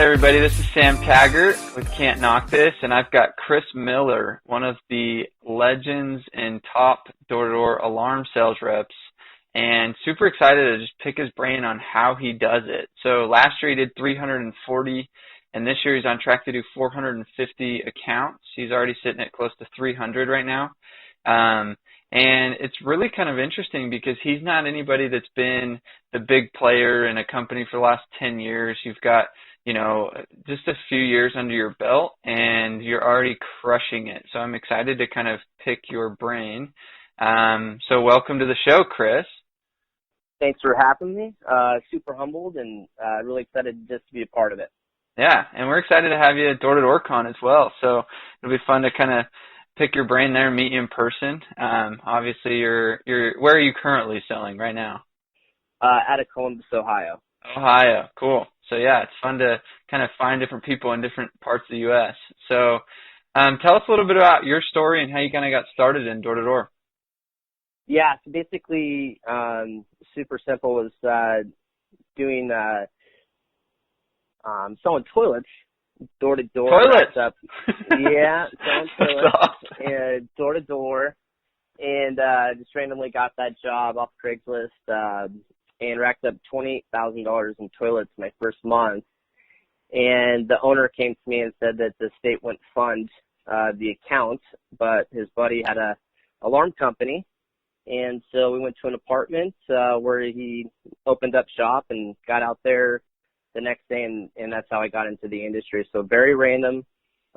right, everybody, this is Sam Taggart with Can't Knock This, and I've got Chris Miller, one of the legends and top door-to-door alarm sales reps, and super excited to just pick his brain on how he does it. So last year he did 340, and this year he's on track to do 450 accounts. He's already sitting at close to 300 right now. And it's really kind of interesting because he's not anybody that's been the big player in a company for the last 10 years. You've got, just a few years under your belt and you're already crushing it. So I'm excited to kind of pick your brain. So welcome to the show, Chris. Thanks for having me. Super humbled and really excited just to be a part of it. Yeah, and we're excited to have you at Door to Door Con as well. So it'll be fun to kind of pick your brain there and meet you in person. Obviously, you're where are you currently selling right now? Out of Columbus, Ohio. Ohio, cool. So yeah, it's fun to kind of find different people in different parts of the U.S. So tell us a little bit about your story and how you kind of got started in door to door. Yeah, so basically, super simple was doing selling toilets. Door to door. Toilets. Yeah, selling toilets. Awesome. And door to door, and just randomly got that job off Craigslist, and racked up $28,000 in toilets my first month. And the owner came to me and said that the state wouldn't fund the account, but his buddy had a alarm company, and so we went to an apartment where he opened up shop and got out there the next day, and that's how I got into the industry. So very random.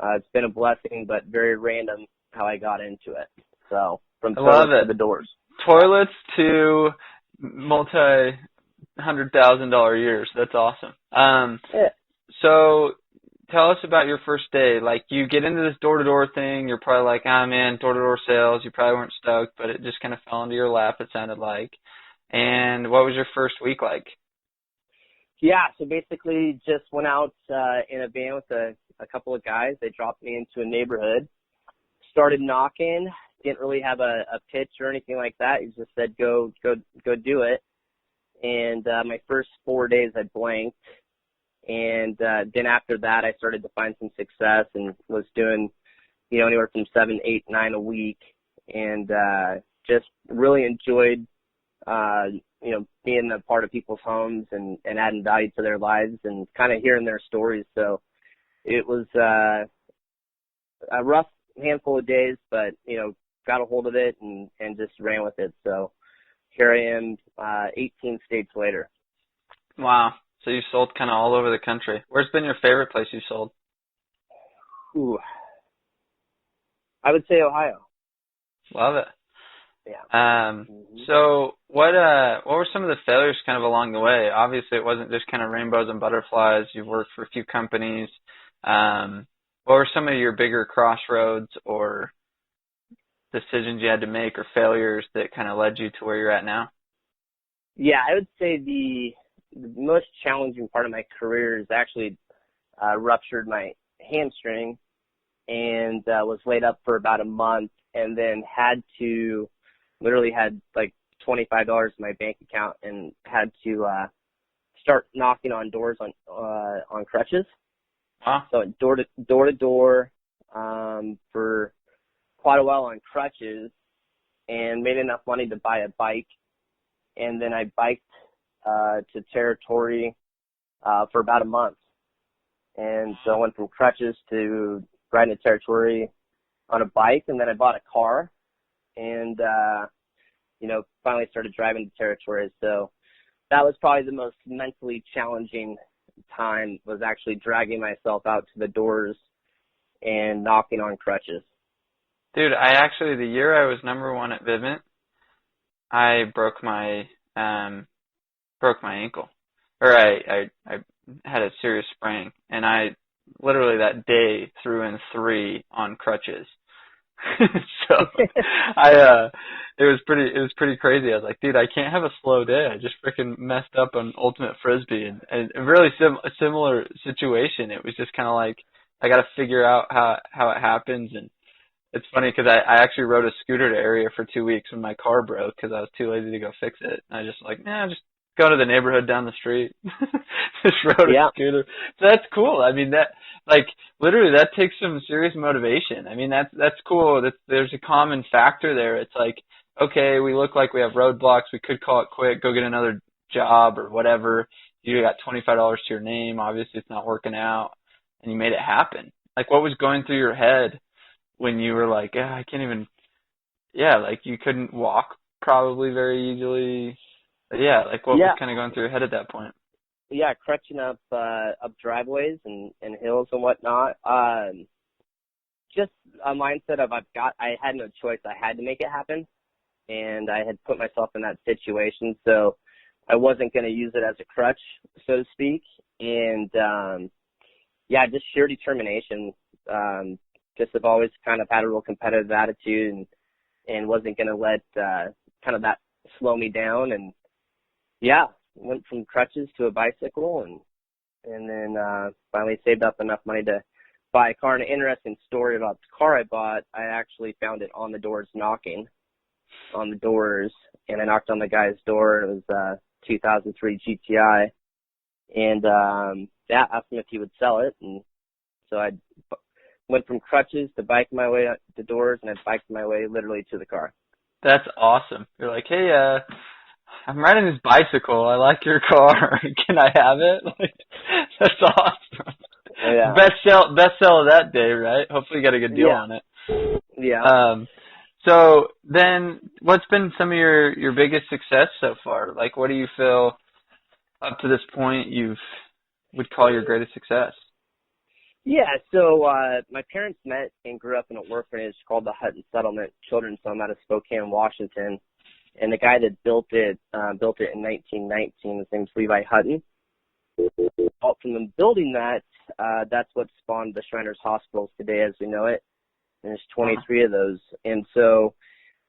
It's been a blessing, but very random how I got into it. So from toilets to the doors. Toilets to multi-$100,000 years. That's awesome. Yeah. So tell us about your first day. Like, you get into this door-to-door thing. You're probably like, man, door-to-door sales. You probably weren't stoked, but it just kind of fell into your lap, it sounded like. And what was your first week like? Yeah, so basically just went out in a van with a couple of guys. They dropped me into a neighborhood, started knocking, didn't really have a pitch or anything like that. He just said, go do it. And my first 4 days I blanked. And then after that, I started to find some success and was doing, anywhere from 7, 8, 9 a week. And just really enjoyed being a part of people's homes and adding value to their lives and kind of hearing their stories. So it was a rough handful of days, but, got a hold of it and just ran with it. So here I am 18 states later. Wow. So you sold kind of all over the country. Where's been your favorite place you sold? Ooh. I would say Ohio. Love it. Yeah. So what were some of the failures kind of along the way? Obviously, it wasn't just kind of rainbows and butterflies. You've worked for a few companies. What were some of your bigger crossroads or decisions you had to make or failures that kind of led you to where you're at now? Yeah, I would say the most challenging part of my career is actually ruptured my hamstring and was laid up for about a month and then literally had like $25 in my bank account and had to start knocking on doors on crutches. Wow. So door to door for quite a while on crutches and made enough money to buy a bike. And then I biked to territory for about a month. And so I went from crutches to riding to territory on a bike, and then I bought a car and, finally started driving to territory. So that was probably the most mentally challenging time, was actually dragging myself out to the doors and knocking on crutches. Dude, the year I was #1 at Vivint, I broke my ankle, or I had a serious sprain, and I literally that day threw in 3 on crutches. So it was pretty crazy. I was like, dude, I can't have a slow day. I just freaking messed up on ultimate frisbee, and a really a similar situation. It was just kind of like, I got to figure out how it happens. And it's funny because I actually rode a scooter to area for 2 weeks when my car broke because I was too lazy to go fix it. And I just like, just go to the neighborhood down the street. Just rode a Yeah. scooter. So that's cool. I mean, that, like, literally that takes some serious motivation. I mean, that's cool. There's a common factor there. It's like, okay, we look like we have roadblocks. We could call it quit, go get another job or whatever. You got $25 to your name. Obviously, it's not working out, and you made it happen. Like, what was going through your head when you were like, yeah, I can't even, yeah, like you couldn't walk probably very easily. But yeah, like what was kind of going through your head at that point? Yeah, crutching up driveways and hills and whatnot. Just a mindset of I had no choice. I had to make it happen, and I had put myself in that situation, so I wasn't going to use it as a crutch, so to speak. And yeah, just sheer determination. Just have always kind of had a real competitive attitude, and wasn't going to let kind of that slow me down. And yeah, went from crutches to a bicycle, and then finally saved up enough money to buy a car. And an interesting story about the car I bought, I actually found it on the doors, knocking on the doors, and I knocked on the guy's door. It was 2003 GTI, and yeah, asked him if he would sell it. And so I went from crutches to biking my way up the doors, and I biked my way literally to the car. That's awesome. You're like, hey, I'm riding this bicycle. I like your car. Can I have it? Like, that's awesome. Yeah. Best sell of that day, right? Hopefully you got a good deal on it. Yeah. So then what's been some of your biggest success so far? Like, what do you feel up to this point would call your greatest success? Yeah, so my parents met and grew up in an orphanage called the Hutton Settlement Children's Home out of Spokane, Washington. And the guy that built it in 1919. His name's Levi Hutton. From them building that, that's what spawned the Shriners Hospitals today as we know it. And there's 23 of those. And so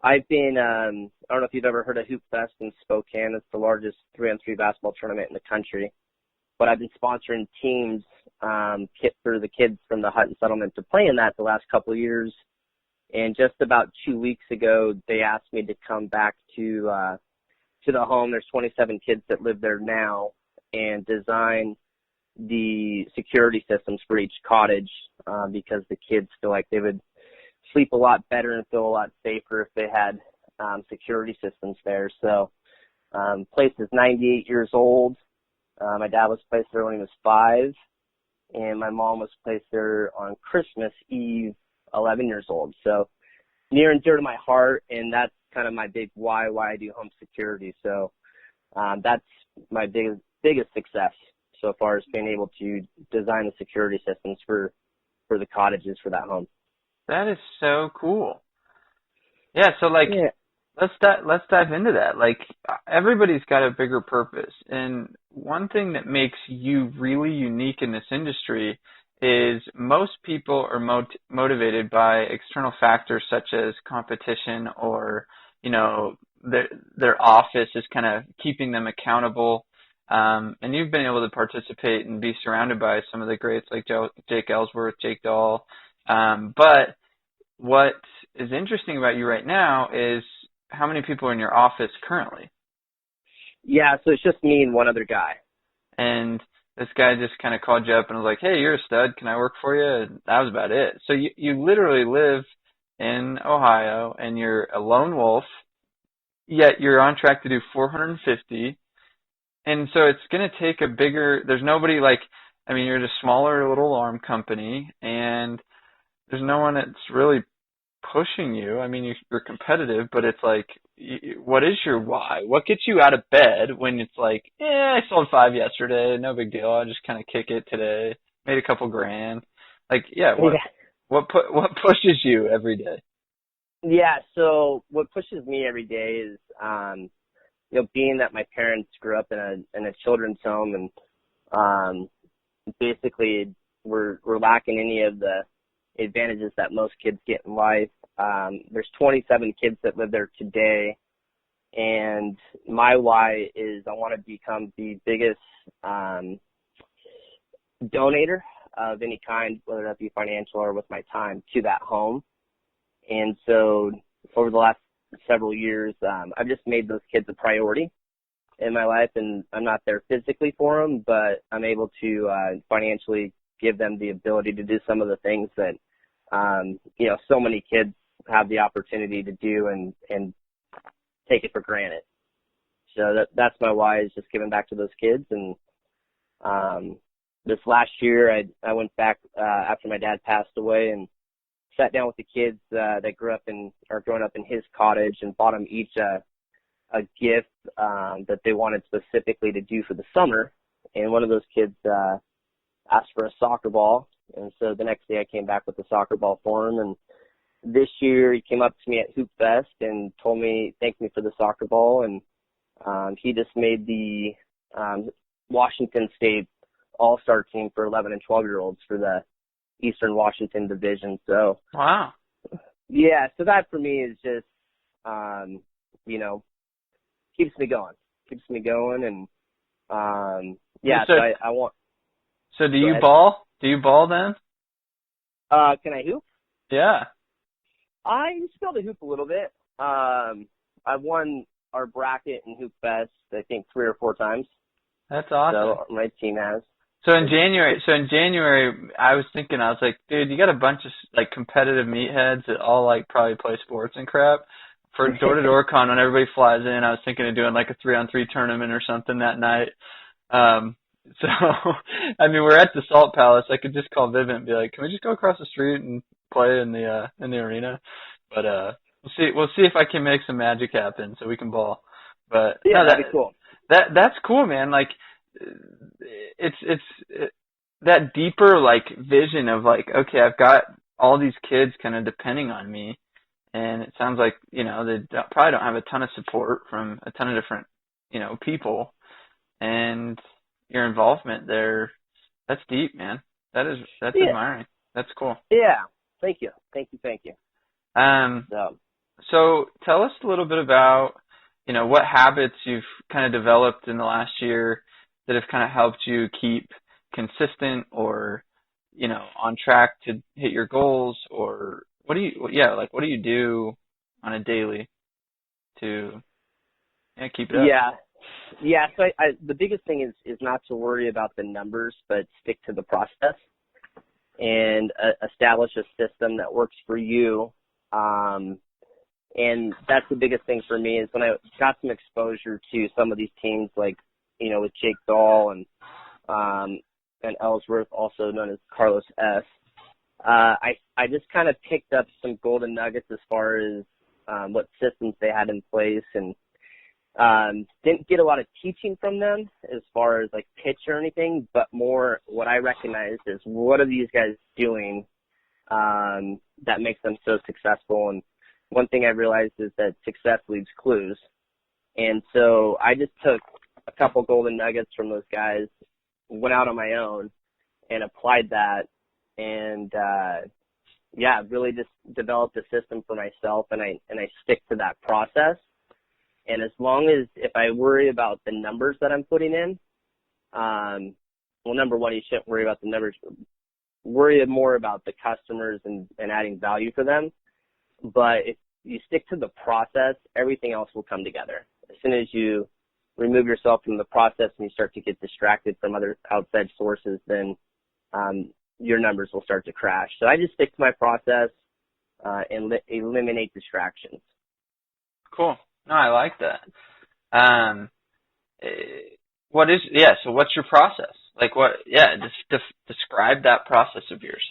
I've been, I don't know if you've ever heard of Hoop Fest in Spokane. It's the largest 3-on-3 basketball tournament in the country. But I've been sponsoring teams for the kids from the Hutton Settlement to play in that the last couple of years. And just about 2 weeks ago, they asked me to come back to the home. There's 27 kids that live there now, and design the security systems for each cottage because the kids feel like they would sleep a lot better and feel a lot safer if they had security systems there. So place is 98 years old. My dad was placed there when he was 5, and my mom was placed there on Christmas Eve, 11 years old. So near and dear to my heart, and that's kind of my big why I do home security. So that's my biggest success so far, is being able to design the security systems for the cottages for that home. That is so cool. Yeah, so like let's dive into that. Like, everybody's got a bigger purpose, and one thing that makes you really unique in this industry is most people are motivated by external factors such as competition, or, you know, their office is kind of keeping them accountable. And you've been able to participate and be surrounded by some of the greats like Jake Ellsworth, Jake Dahl. But what is interesting about you right now is how many people are in your office currently. Yeah, so it's just me and one other guy. And this guy just kind of called you up and was like, hey, you're a stud. Can I work for you? And that was about it. So you literally live in Ohio, and you're a lone wolf, yet you're on track to do 450. And so it's going to take there's nobody like, I mean, you're just a smaller little alarm company, and there's no one that's really pushing you. I mean, you're competitive, but it's like, what is your why? What gets you out of bed when it's like, I sold 5 yesterday, no big deal. I'll just kind of kick it today, made a couple grand. Like, what pushes you every day? Yeah, so what pushes me every day is, being that my parents grew up in a children's home, and basically we're lacking any of the advantages that most kids get in life. There's 27 kids that live there today, and my why is I want to become the biggest donator of any kind, whether that be financial or with my time, to that home. And so over the last several years, I've just made those kids a priority. in my life, and I'm not there physically for them, but I'm able to financially give them the ability to do some of the things that so many kids have the opportunity to do and take it for granted. So that's my why, is just giving back to those kids. And this last year I went back after my dad passed away and sat down with the kids that are growing up in his cottage, and bought them each a gift that they wanted specifically to do for the summer. And one of those kids asked for a soccer ball, and so the next day I came back with the soccer ball for him. And this year he came up to me at Hoop Fest and thanked me for the soccer ball, and he just made the Washington State All-Star team for 11 and 12-year-olds for the Eastern Washington division. So wow. Yeah, so that for me is just keeps me going, and So I want. So do you ball? Do you ball then? Can I hoop? Yeah. I still to hoop a little bit. I've won our bracket in Hoop Fest, I think 3 or 4 times. That's awesome. So my team has. So in January, I was like, dude, you got a bunch of like competitive meatheads that all like probably play sports and crap. For Door-to-Door Con, when everybody flies in, I was thinking of doing like a 3-on-3 tournament or something that night. So, I mean, we're at the Salt Palace. I could just call Vivint and be like, can we just go across the street and play in the arena? But we'll see if I can make some magic happen so we can ball. But yeah, no, that'd be cool. That's cool, man. Like, it's that deeper like vision of like, okay, I've got all these kids kind of depending on me, and it sounds like they probably don't have a ton of support from a ton of different people, and your involvement there, that's deep, man. That's admiring. That's cool. Yeah, thank you. So tell us a little bit about what habits you've kind of developed in the last year that have kind of helped you keep consistent or, on track to hit your goals, or what do you do on a daily to keep it up? Yeah. So the biggest thing is not to worry about the numbers, but stick to the process and establish a system that works for you. And that's the biggest thing for me, is when I got some exposure to some of these teams, like, with Jake Dahl and Ellsworth, also known as Carlos S. I just kind of picked up some golden nuggets as far as what systems they had in place, and didn't get a lot of teaching from them as far as like pitch or anything, but more what I recognized is, what are these guys doing that makes them so successful? And one thing I realized is that success leaves clues. And so I just took a couple golden nuggets from those guys, went out on my own and applied that, and really just developed a system for myself, and I stick to that process. And as long as, if I worry about the numbers that I'm putting in, number one, you shouldn't worry about the numbers. Worry more about the customers and adding value for them. But if you stick to the process, everything else will come together. As soon as you remove yourself from the process and you start to get distracted from other outside sources, then your numbers will start to crash. So I just stick to my process and eliminate distractions. Cool. No, I like that. So what's your process? Like just describe that process of yours.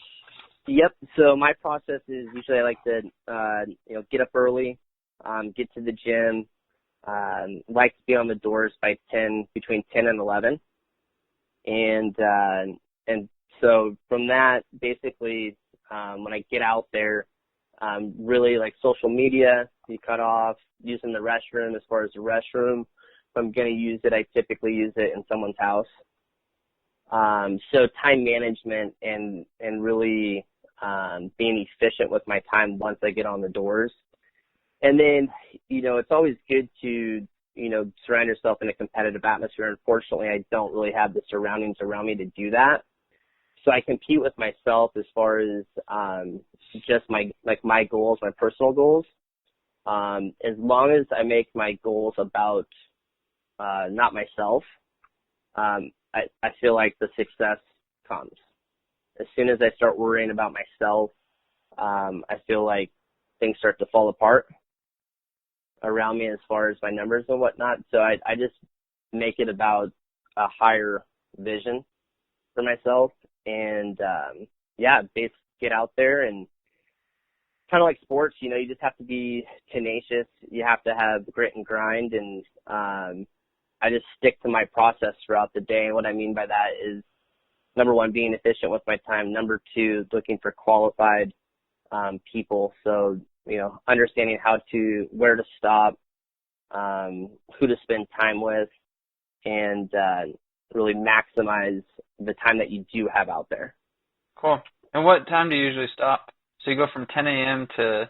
Yep. So my process is, usually I like to, get up early, get to the gym, like to be on the doors by between 10 and 11. And so from that, basically, when I get out there, really like social media, you cut off, using the restroom. As far as the restroom, if I'm going to use it, I typically use it in someone's house. So time management and really being efficient with my time once I get on the doors. And then, it's always good to, surround yourself in a competitive atmosphere. Unfortunately, I don't really have the surroundings around me to do that. So I compete with myself as far as just my goals, my personal goals. As long as I make my goals about not myself, I feel like the success comes. As soon as I start worrying about myself, I feel like things start to fall apart around me as far as my numbers and whatnot. So I just make it about a higher vision for myself and, get out there and kind of like sports, you just have to be tenacious. You have to have grit and grind. And, I just stick to my process throughout the day. And what I mean by that is, number one, being efficient with my time. Number two, looking for qualified, people. So, understanding where to stop, who to spend time with, and really maximize the time that you do have out there. Cool. And what time do you usually stop? So you go from 10 a.m. to?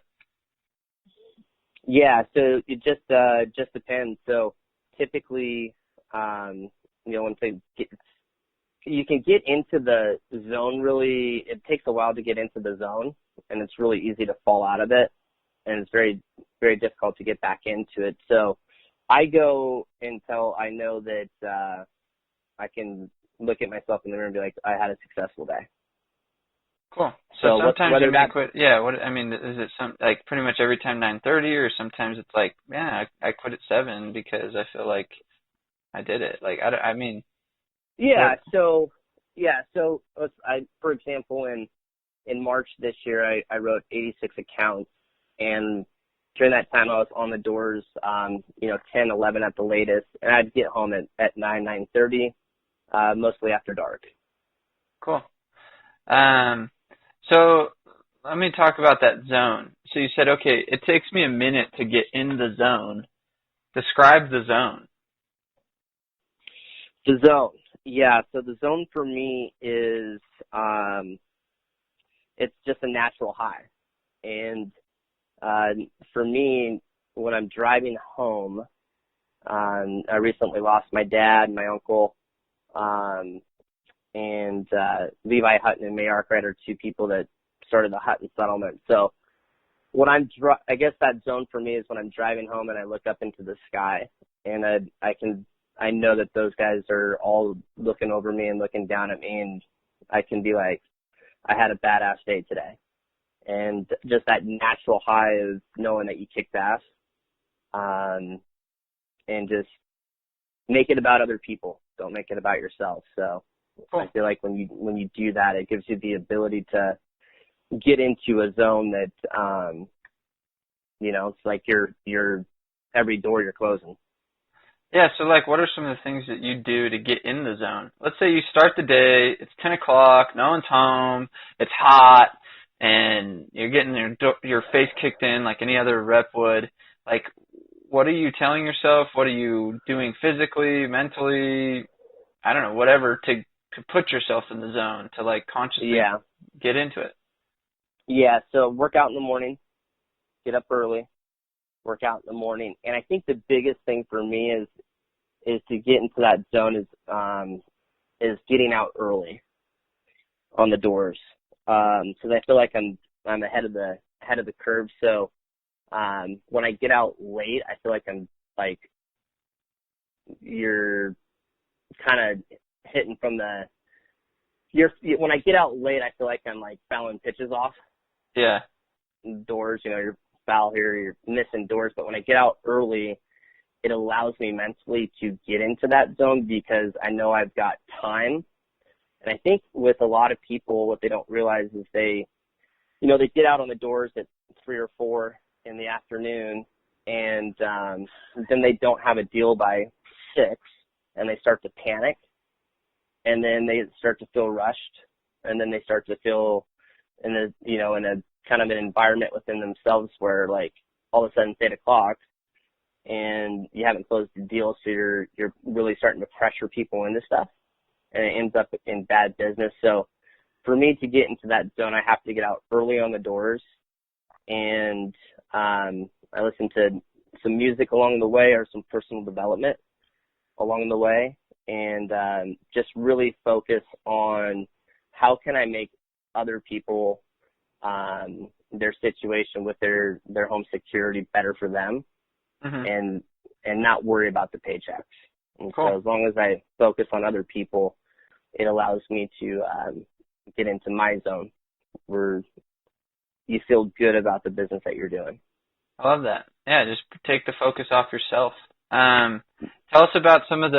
Yeah, so it just depends. So typically, once you can get into the zone really, it takes a while to get into the zone, and it's really easy to fall out of it, and it's very, very difficult to get back into it. So I go until I know that I can look at myself in the mirror and be like, I had a successful day. Cool. So sometimes you may quit. Yeah. Is it like pretty much every time 9:30, or sometimes it's like, I quit at 7 because I feel like I did it. Like, Yeah. So for example, in March this year, I wrote 86 accounts, and during that time I was on the doors, 10, 11 at the latest, and I'd get home at 9:30, mostly after dark. Cool. So let me talk about that zone. So you said, okay, it takes me a minute to get in the zone. Describe the zone. The zone. Yeah. So the zone for me is, it's just a natural high. And, for me, when I'm driving home, I recently lost my dad, my uncle, and Levi Hutton and May Arkwright are two people that started the Hutton settlement. So when I guess that zone for me is when I'm driving home and I look up into the sky, and I know that those guys are all looking over me and looking down at me, and I can be like, I had a badass day today. And just that natural high of knowing that you kicked ass, and just make it about other people. Don't make it about yourself. So cool. I feel like when you do that, it gives you the ability to get into a zone that, it's like you're every door you're closing. Yeah. So like, what are some of the things that you do to get in the zone? Let's say you start the day, it's 10 o'clock, no one's home, it's hot, and you're getting your face kicked in like any other rep would. Like, what are you telling yourself? What are you doing physically, mentally? I don't know, whatever, to put yourself in the zone, to like consciously get into it. Yeah, so work out in the morning, get up early, work out in the morning. And I think the biggest thing for me is to get into that zone is getting out early on the doors. So I feel like I'm ahead of the curve. So when I get out late, I feel like I'm like, you're kind of hitting from when I get out late, I feel like I'm like fouling pitches off. Yeah. Doors, you're foul here, you're missing doors. But when I get out early, it allows me mentally to get into that zone because I know I've got time. And I think with a lot of people, what they don't realize is they get out on the doors at 3 or 4 in the afternoon, and then they don't have a deal by 6, and they start to panic, and then they start to feel rushed, and then they start to feel in a kind of an environment within themselves where like all of a sudden it's 8 o'clock and you haven't closed the deal, so you're really starting to pressure people into stuff, and it ends up in bad business. So for me to get into that zone, I have to get out early on the doors, and I listen to some music along the way or some personal development along the way, and just really focus on how can I make other people, their situation with their home security better for them, and not worry about the paychecks. And Cool. so as long as I focus on other people, it allows me to get into my zone where you feel good about the business that you're doing. I love that. Yeah, just take the focus off yourself. Tell us about some of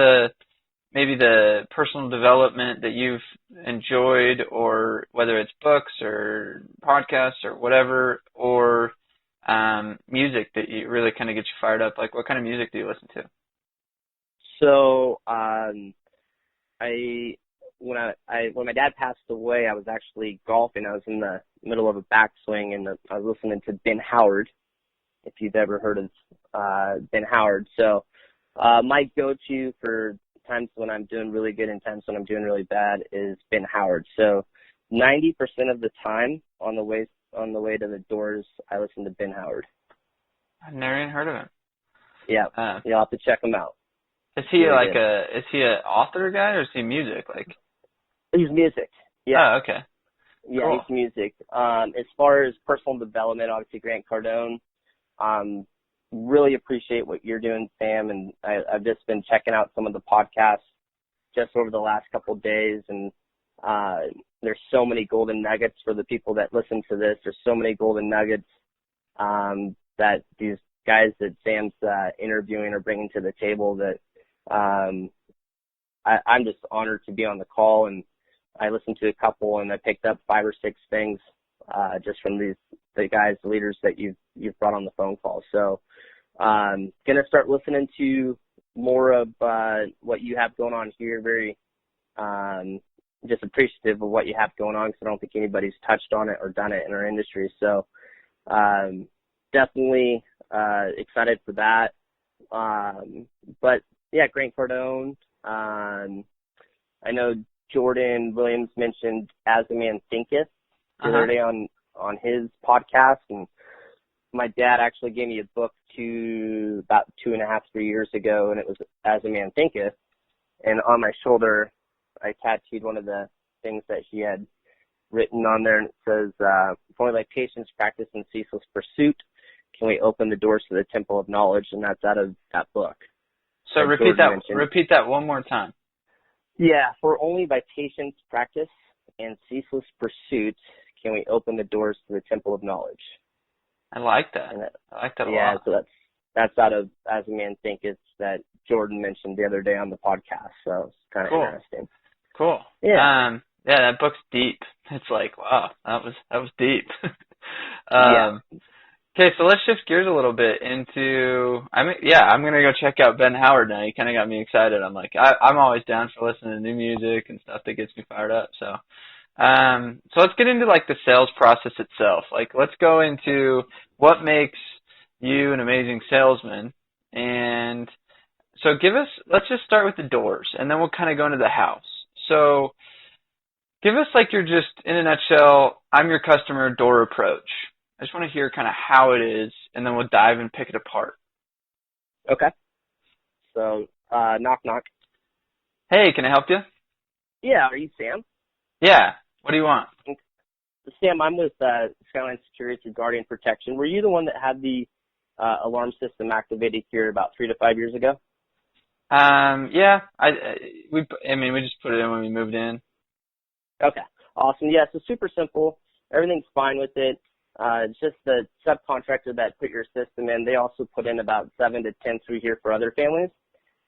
maybe the personal development that you've enjoyed, or whether it's books or podcasts or whatever, or music that you really kind of gets you fired up. Like, what kind of music do you listen to? So when my dad passed away, I was actually golfing. I was in the middle of a backswing, and I was listening to Ben Howard, if you've ever heard of Ben Howard. So my go-to for times when I'm doing really good and times when I'm doing really bad is Ben Howard. So 90% of the time on the way to the doors, I listen to Ben Howard. I've never even heard of him. Yeah, you'll have to check him out. Is he really is he an author guy, or is he music? Like, he's music. Yeah. Oh, okay. Yeah, Cool. He's music. As far as personal development, obviously Grant Cardone. Really appreciate what you're doing, Sam, and I've just been checking out some of the podcasts just over the last couple of days, and there's so many golden nuggets for the people that listen to this. There's so many golden nuggets that these guys that Sam's interviewing are bringing to the table that I'm just honored to be on the call, and I listened to a couple, and I picked up 5 or 6 things just from the guys, the leaders that you've brought on the phone call. So gonna start listening to more of what you have going on here. Very just appreciative of what you have going on, because I don't think anybody's touched on it or done it in our industry. So definitely excited for that. But yeah, Grant Cardone. I know Jordan Williams mentioned As a Man Thinketh the other day on his podcast, and my dad actually gave me a book about 2.5, 3 years ago, and it was As a Man Thinketh. And on my shoulder, I tattooed one of the things that he had written on there, and it says, "If only by patience, practice, and ceaseless pursuit can we open the doors to the temple of knowledge," and that's out of that book. So repeat that one more time. Yeah, for only by patience, practice, and ceaseless pursuit can we open the doors to the temple of knowledge. I like that. I like that a lot. Yeah, so that's out of As a Man Thinketh that Jordan mentioned the other day on the podcast. So it's kind of interesting. Cool. Yeah. Yeah, that book's deep. It's like, wow, that was deep. Yeah. Okay, so let's shift gears a little bit into, I'm going to go check out Ben Howard now. You kind of got me excited. I'm like, I'm always down for listening to new music and stuff that gets me fired up. So let's get into like the sales process itself. Like, let's go into what makes you an amazing salesman. And so let's just start with the doors, and then we'll kind of go into the house. So give us like your just, in a nutshell, I'm your customer door approach. I just want to hear kind of how it is, and then we'll dive and pick it apart. Okay. So, knock, knock. Hey, can I help you? Yeah, are you Sam? Yeah. What do you want? Sam, I'm with Skyline Security Guardian Protection. Were you the one that had the alarm system activated here about 3 to 5 years ago? Yeah. We just put it in when we moved in. Okay. Awesome. Yeah, so super simple. Everything's fine with it. It's just the subcontractor that put your system in. They also put in about 7 to 10 through here for other families.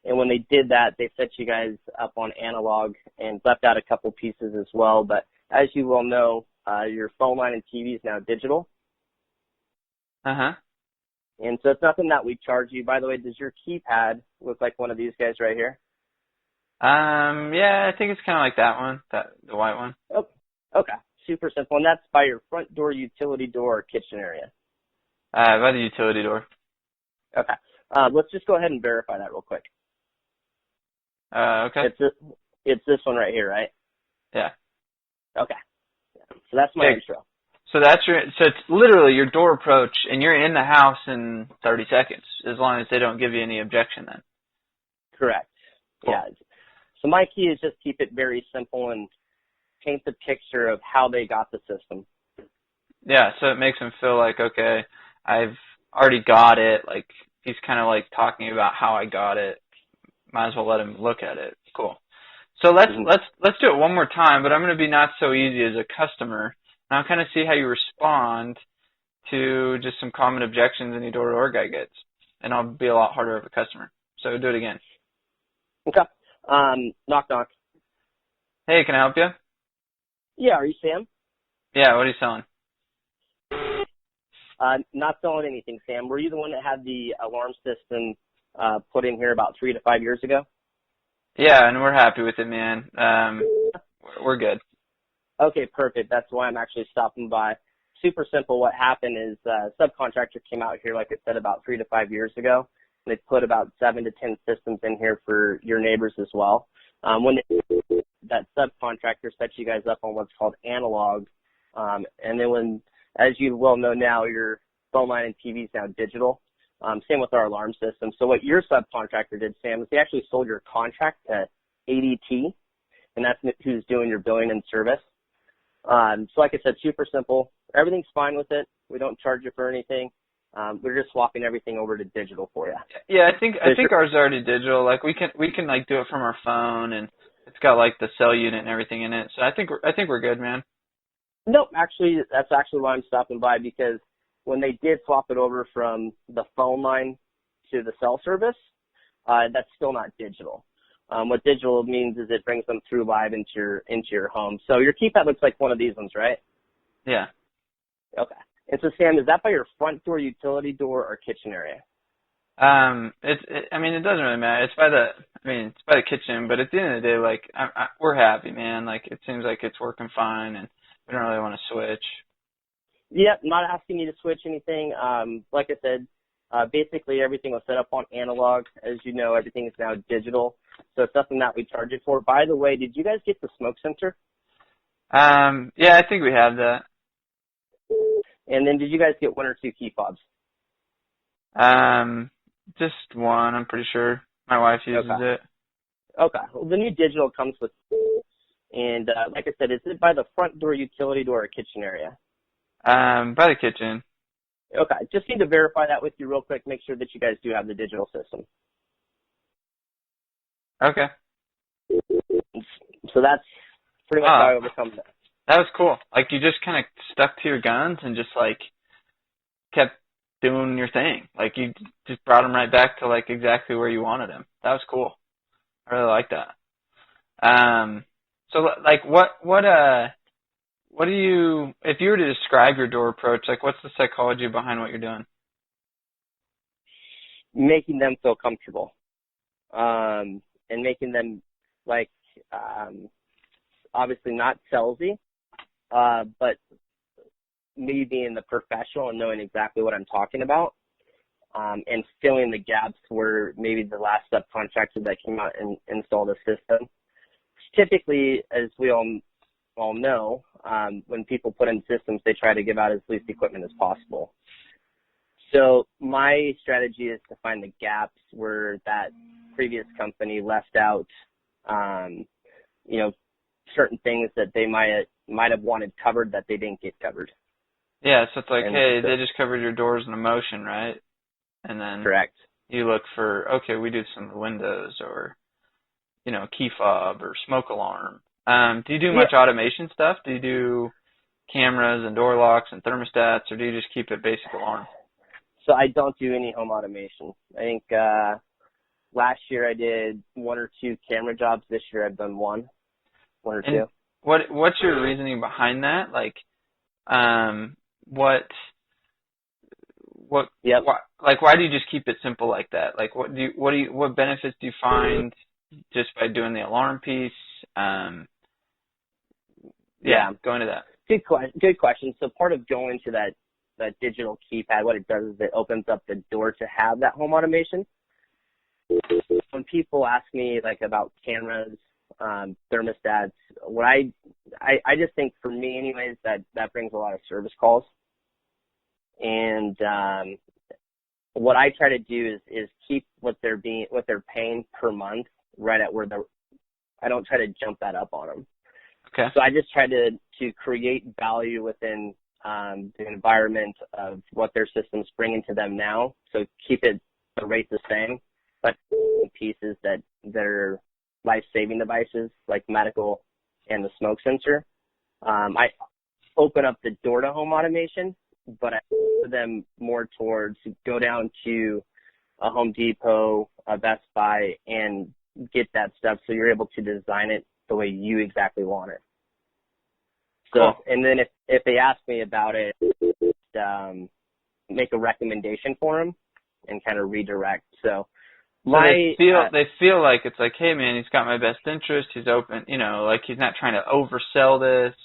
And when they did that, they set you guys up on analog and left out a couple pieces as well. But as you well know, your phone line and TV is now digital. Uh-huh. And so it's nothing that we charge you. By the way, does your keypad look like one of these guys right here? Yeah, I think it's kind of like that one, the white one. Oh, okay. Super simple. And that's by your front door, utility door, or kitchen area. By the utility door. Okay. Let's just go ahead and verify that real quick. Okay. It's this one right here, right? Yeah. Okay. So that's my intro. So it's literally your door approach, and you're in the house in 30 seconds, as long as they don't give you any objection then. Correct. Cool. Yeah. So my key is just keep it very simple and paint the picture of how they got the system. Yeah, so it makes them feel like, okay, I've already got it. Like, he's kind of like talking about how I got it. might as well let him look at it. Cool. So let's do it one more time, but I'm going to be not so easy as a customer. And I'll kind of see how you respond to just some common objections any door-to-door guy gets. And I'll be a lot harder of a customer. So do it again. Okay. Knock, knock. Hey, can I help you? Yeah, are you Sam? Yeah, what are you selling? Not selling anything, Sam. Were you the one that had the alarm system put in here about 3 to 5 years ago? Yeah, and we're happy with it, man. We're good. Okay, perfect. That's why I'm actually stopping by. Super simple. What happened is a subcontractor came out here, like I said, about 3 to 5 years ago. They put about 7 to 10 systems in here for your neighbors as well. That subcontractor set you guys up on what's called analog. And then when, as you well know now, your phone line and TV is now digital. Same with our alarm system. So what your subcontractor did, Sam, is they actually sold your contract to ADT, and that's who's doing your billing and service. So like I said, super simple. Everything's fine with it. We don't charge you for anything. We're just swapping everything over to digital for you. Yeah, I think ours is already digital. Like we can like do it from our phone, and it's got like the cell unit and everything in it. So I think we're good, man. Nope, actually, that's actually why I'm stopping by, because when they did swap it over from the phone line to the cell service, that's still not digital. What digital means is it brings them through live into your home. So your keypad looks like one of these ones, right? Yeah. Okay. And so, Sam, is that by your front door, utility door, or kitchen area? I mean, it doesn't really matter. It's by the kitchen, but at the end of the day, like, we're happy, man. Like, it seems like it's working fine, and we don't really want to switch. Yeah, I'm not asking you to switch anything. Like I said, basically everything was set up on analog. As you know, everything is now digital. So it's something that we charge you for. By the way, did you guys get the smoke sensor? Yeah, I think we have that. And then did you guys get 1 or 2 key fobs? Just one, I'm pretty sure. My wife uses it. Okay. Well, the new digital comes with, and like I said, is it by the front door, utility door, or kitchen area? By the kitchen. Okay. Just need to verify that with you real quick. Make sure that you guys do have the digital system. Okay. So that's pretty much how I overcome that. That was cool. Like, you just kind of stuck to your guns and just, like, kept doing your thing. Like, you just brought them right back to, like, exactly where you wanted them. That was cool. I really like that. So, like, what do you, if you were to describe your door approach, like, what's the psychology behind what you're doing? Making them feel comfortable. And making them, like, obviously not salesy, but me being the professional and knowing exactly what I'm talking about, and filling the gaps where maybe the last subcontractor that came out and installed a system. Typically, as we all know, when people put in systems, they try to give out as least equipment as possible. So my strategy is to find the gaps where that previous company left out, certain things that they might have wanted covered that they didn't get covered. Yeah, so it's like, hey, they just covered your doors and emotion, right? And then correct. You look for, okay, we do some windows or, key fob or smoke alarm. Do you do much automation stuff? Do you do cameras and door locks and thermostats, or do you just keep it basic alarm? So I don't do any home automation. I think last year I did 1 or 2 camera jobs. This year I've done 1 or 2. What's your reasoning behind that? Like, why do you just keep it simple like that? Like, what benefits do you find just by doing the alarm piece? Go into that. Good question. So part of going to that digital keypad, what it does is it opens up the door to have that home automation. When people ask me like about cameras, thermostats, what I just think for me anyways, that brings a lot of service calls. And what I try to do is keep what they're paying per month right at where I don't try to jump that up on them. Okay. So I just try to create value within the environment of what their system's bringing to them now. So keep the rate the same. but pieces that are life-saving devices like medical and the smoke sensor. I open up the door to home automation, but I put them more towards go down to a Home Depot, a Best Buy, and get that stuff so you're able to design it the way you exactly want it. So, cool. And then if they ask me about it, make a recommendation for them and kind of redirect. So they feel like it's like, hey man, he's got my best interest. He's open, like he's not trying to oversell this,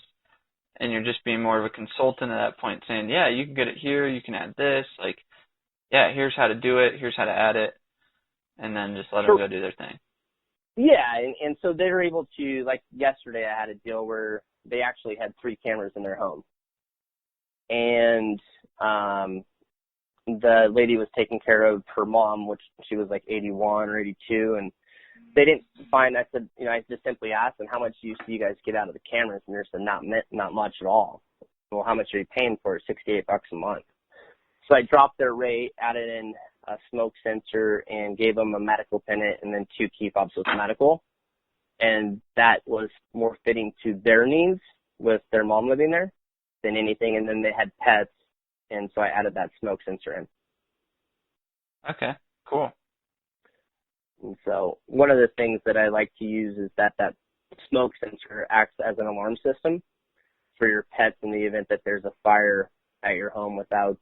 and you're just being more of a consultant at that point, saying, yeah, you can get it here, you can add this, like, yeah, here's how to do it, here's how to add it, and then just let them go do their thing. Yeah, and so they're able to, like yesterday I had a deal where they actually had 3 cameras in their home. And the lady was taking care of her mom, which she was like 81 or 82, and they didn't find, I said, I just simply asked them, how much do you guys get out of the cameras? And they said, not much at all. Well, how much are you paying for it? $68 a month. So I dropped their rate, added in a smoke sensor, and gave them a medical pennant and then 2 key fobs with medical. And that was more fitting to their needs with their mom living there than anything. And then they had pets, and so I added that smoke sensor in. Okay, cool. And so one of the things that I like to use is that smoke sensor acts as an alarm system for your pets in the event that there's a fire at your home without,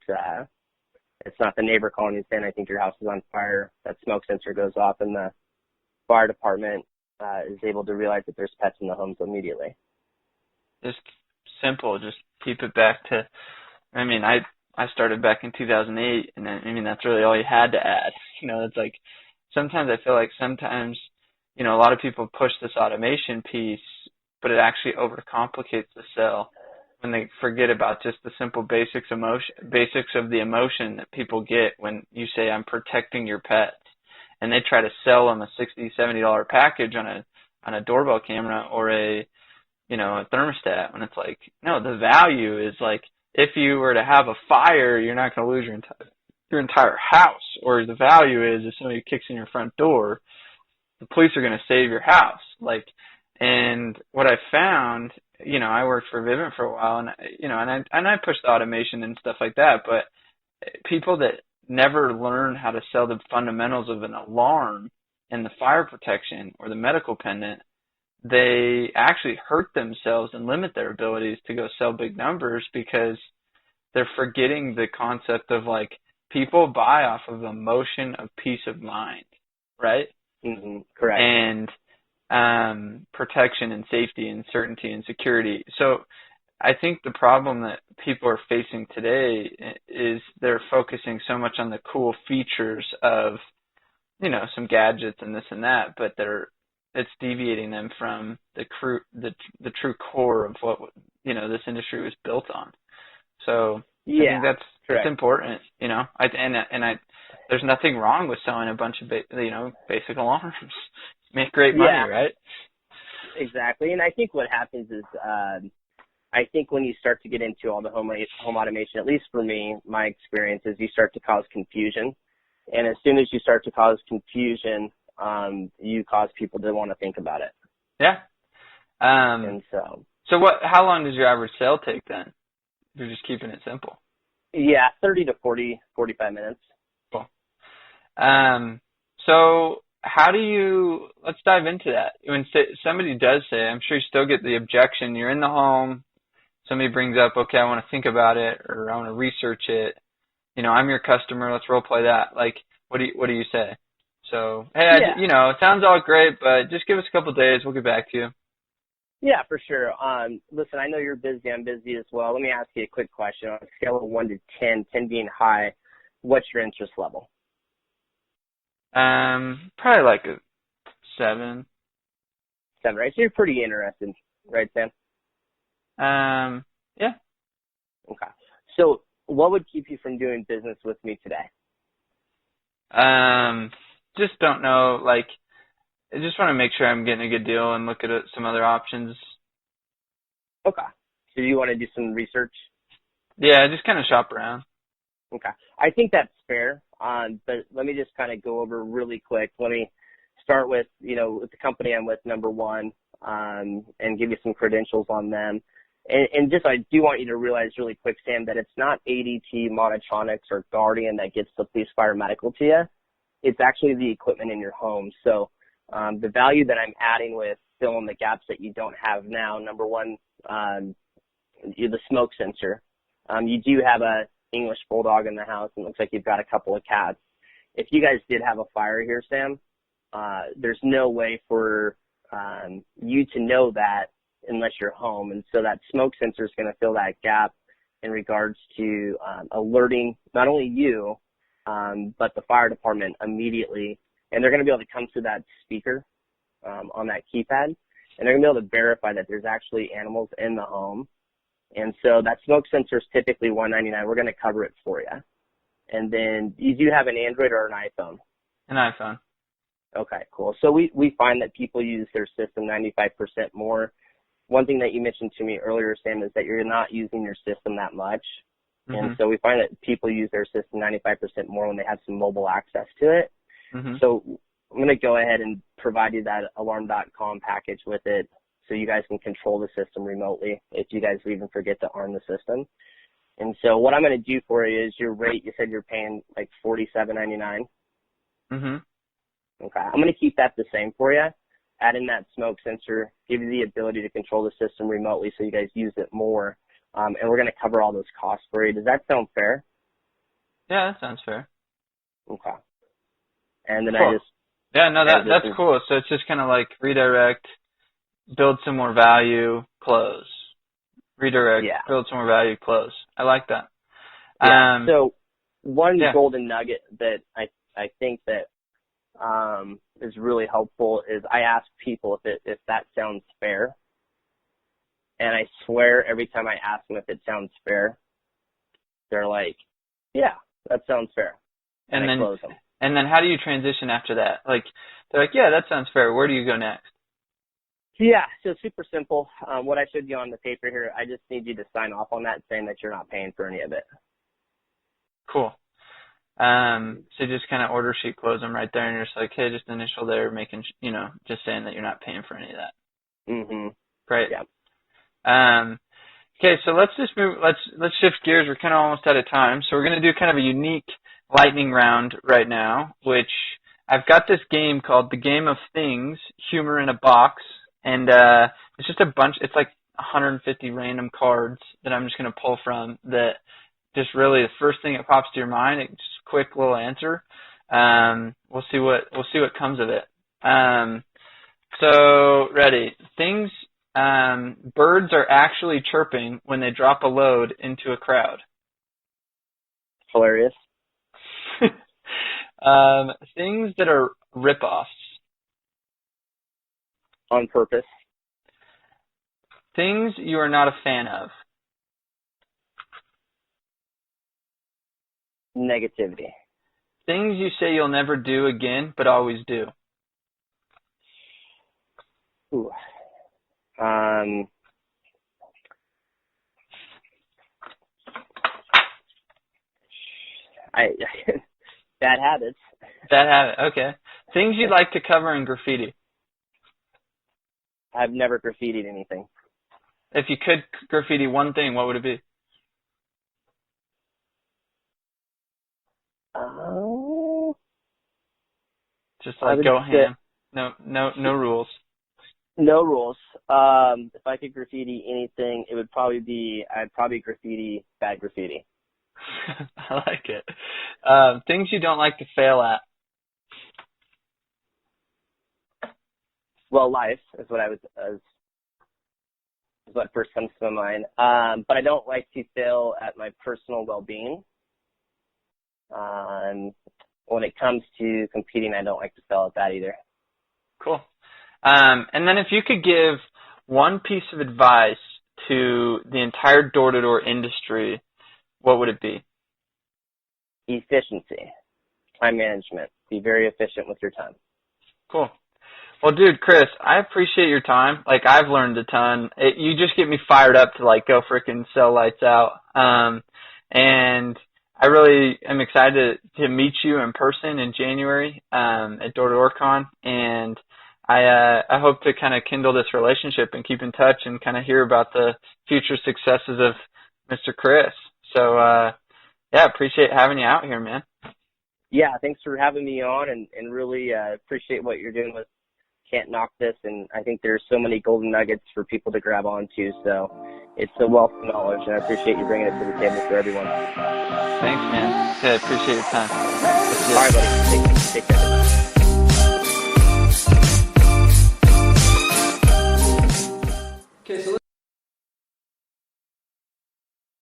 it's not the neighbor calling you saying, I think your house is on fire. That smoke sensor goes off and the fire department is able to realize that there's pets in the homes immediately. Just simple, just keep it back to, I started back in 2008, and that's really all you had to add. It's like, sometimes I feel like a lot of people push this automation piece, but it actually overcomplicates the sell when they forget about just the simple basics of the emotion that people get when you say, I'm protecting your pets. And they try to sell them a $60, $70 package on a doorbell camera or a thermostat, when it's like, no, the value is like, if you were to have a fire, you're not going to lose your entire house. Or the value is if somebody kicks in your front door, the police are going to save your house. And what I found, I worked for Vivint for a while, and I pushed automation and stuff like that, but people that never learn how to sell the fundamentals of an alarm and the fire protection or the medical pendant, they actually hurt themselves and limit their abilities to go sell big numbers because they're forgetting the concept of like, people buy off of emotion of peace of mind, right? Mm-hmm. Correct. And protection and safety and certainty and security. So I think the problem that people are facing today is they're focusing so much on the cool features of, some gadgets and this and that, but it's deviating them from the true core of what, this industry was built on. So yeah, I think that's important, there's nothing wrong with selling a bunch of, basic alarms. Make great money, right? Exactly. And I think what happens is, I think when you start to get into all the home automation, at least for me, my experience is you start to cause confusion. And as soon as you start to cause confusion, you cause people to want to think about it. Yeah. And so how long does your average sale take then? You're just keeping it simple. Yeah, 30 to 45 minutes. Cool. So let's dive into that. When somebody does say, I'm sure you still get the objection, you're in the home, somebody brings up, okay, I want to think about it, or I want to research it. I'm your customer, let's role play that. Like, what do you say? So, hey, it sounds all great, but just give us a couple of days, we'll get back to you. Yeah, for sure. Listen, I know you're busy, I'm busy as well. Let me ask you a quick question. On a scale of 1 to 10, 10 being high, what's your interest level? Probably like a 7. 7, right? So you're pretty interested, right, Sam? Yeah. Okay. So what would keep you from doing business with me today? Just don't know, I just want to make sure I'm getting a good deal and look at some other options. Okay. So you want to do some research? Yeah, just kind of shop around. Okay. I think that's fair. But let me just kind of go over really quick. Let me start with, with the company I'm with, number one, and give you some credentials on them. And just, I do want you to realize really quick, Sam, that it's not ADT, Monotronics, or Guardian that gets the police, fire, medical to you. It's actually the equipment in your home. So the value that I'm adding with filling the gaps that you don't have now, number one, the smoke sensor. You do have a English bulldog in the house, and it looks like you've got a couple of cats. If you guys did have a fire here, Sam, there's no way for you to know that unless you're home. And so that smoke sensor is going to fill that gap in regards to alerting not only you, but the fire department immediately. And they're going to be able to come to that speaker on that keypad, and they're going to be able to verify that there's actually animals in the home. And so that smoke sensor is typically $199. We're going to cover it for you. And then you do have an Android or an iPhone? An iPhone. Okay, cool. So we find that people use their system 95% more. One thing that you mentioned to me earlier, Sam, is that you're not using your system that much. Mm-hmm. And so we find that people use their system 95% more when they have some mobile access to it. Mm-hmm. So I'm going to go ahead and provide you that alarm.com package with it so you guys can control the system remotely if you guys even forget to arm the system. And so what I'm going to do for you is your rate, you said you're paying like $47.99. Mm-hmm. Okay. I'm going to keep that the same for you. Add in that smoke sensor, give you the ability to control the system remotely so you guys use it more. And we're going to cover all those costs for you. Does that sound fair? Yeah, that sounds fair. Okay. And then cool. That's cool. So it's just kind of like redirect, build some more value, close. Redirect, build some more value, close. I like that. Yeah. So one golden nugget that I think that is really helpful is I ask people if that sounds fair. And I swear every time I ask them if it sounds fair, they're like, yeah, that sounds fair. And then I close them. And then how do you transition after that? Like, they're like, yeah, that sounds fair. Where do you go next? Yeah, so super simple. What I showed you on the paper here, I just need you to sign off on that saying that you're not paying for any of it. Cool. So just kind of order sheet close them right there, and you're just like, hey, just initial there, making, just saying that you're not paying for any of that. Mm-hmm. Great. Yeah. Okay, so let's just move. Let's shift gears. We're kind of almost out of time, so we're going to do kind of a unique lightning round right now, which I've got this game called the Game of Things, Humor in a Box, and it's just a bunch. It's like 150 random cards that I'm just going to pull from that. Just really the first thing that pops to your mind, just a quick little answer. We'll see what comes of it. So ready? Things. Birds are actually chirping when they drop a load into a crowd. Hilarious. Things that are rip-offs. On purpose. Things you are not a fan of. Negativity. Things you say you'll never do again, but always do. Ooh. Bad habits. Bad habit. Okay. Things you'd like to cover in graffiti. I've never graffitied anything. If you could graffiti one thing, what would it be? Just like go ham. No rules. No rules. If I could graffiti anything, it would probably be, I'd probably graffiti bad graffiti. I like it. Things you don't like to fail at. Well, life is what first comes to my mind. But I don't like to fail at my personal well-being. When it comes to competing, I don't like to fail at that either. Cool. And then if you could give one piece of advice to the entire door-to-door industry, what would it be? Efficiency. Time management. Be very efficient with your time. Cool. Well, dude, Chris, I appreciate your time. Like, I've learned a ton. You just get me fired up to, like, go freaking sell lights out. And I really am excited to meet you in person in January at Door to Door Con, and I hope to kind of kindle this relationship and keep in touch and kind of hear about the future successes of Mr. Chris. So yeah, appreciate having you out here, man. Yeah, thanks for having me on, and really appreciate what you're doing with Can't Knock This. And I think there's so many golden nuggets for people to grab onto. So it's a wealth of knowledge, and I appreciate you bringing it to the table for everyone. Thanks, man. Yeah, appreciate your time. All right, buddy. Take care.